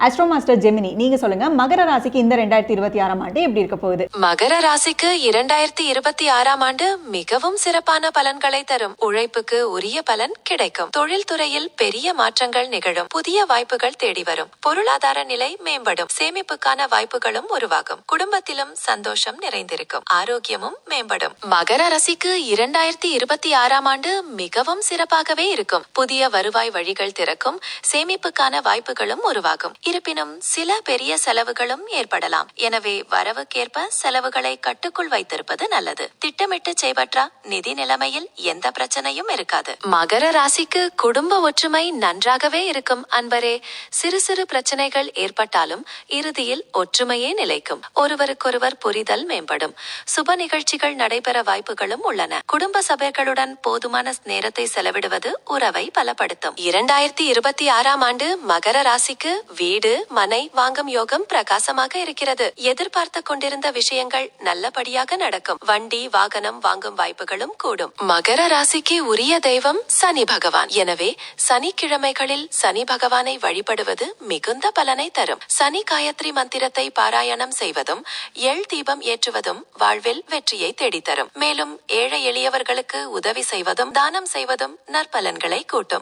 Astro master Gemini, நீங்க சொல்லுங்க, மகர ராசிக்கு இந்த 2026ஆம் ஆண்டு எப்படி இருக்க போகுது? மகர ராசிக்கு 2026ஆம் ஆண்டு மிகவும் சிறப்பான பலன்களை தரும். உழைப்புக்கு உரிய பலன் கிடைக்கும். தொழில் துறையில் பெரிய மாற்றங்கள் நிகழும். புதிய வாய்ப்புகள் தேடி வரும். பொருளாதார நிலை மேம்படும். சேமிப்புக்கான வாய்ப்புகளும் உருவாகும். குடும்பத்திலும் சந்தோஷம் நிறைந்திருக்கும். ஆரோக்கியமும் மேம்படும். மகர ராசிக்கு 2026ஆம் ஆண்டு மிகவும் சிறப்பாகவே இருக்கும். புதிய வருவாய் வழிகள் திறக்கும். சேமிப்புக்கான வாய்ப்புகளும் உருவாகும். இருப்பினும் சில பெரிய செலவுகளும் ஏற்படலாம். எனவே வரவுக்கேற்ப செலவுகளை கட்டுக்குள் வைத்திருப்பது நல்லது. திட்டமிட்டு செய்வற்றா நிதி நிலைமையில் எந்த பிரச்சனையும் இருக்காது. மகர ராசிக்கு குடும்ப ஒற்றுமை நன்றாகவே இருக்கும். அன்பரே, சிறு சிறு பிரச்சனைகள் ஏற்பட்டாலும் இறுதியில் ஒற்றுமையே நிலைக்கும். ஒருவருக்கொருவர் புரிதல் மேம்படும். சுப நிகழ்ச்சிகள் நடைபெற வாய்ப்புகளும் உள்ளன. குடும்ப சபைகளுடன் போதுமான நேரத்தை செலவிடுவது உறவை பலப்படுத்தும். 2026ஆம் ஆண்டு மகர ராசிக்கு வீடு மனை வாங்கும் யோகம் பிரகாசமாக இருக்கிறது. எதிர்பார்த்து கொண்டிருந்த விஷயங்கள் நல்லபடியாக நடக்கும். வண்டி வாகனம் வாங்கும் வாய்ப்புகளும் கூடும். மகர ராசிக்கு உரிய தெய்வம் சனி பகவான். எனவே சனிக்கிழமைகளில் சனி பகவானை வழிபடுவது மிகுந்த பலனை தரும். சனி காயத்ரி மந்திரத்தை பாராயணம் செய்வதும் எள் தீபம் ஏற்றுவதும் வாழ்வில் வெற்றியை தேடித்தரும். மேலும் ஏழை எளியவர்களுக்கு உதவி செய்வதும் தானம் செய்வதும் நற்பலன்களை கூட்டும்.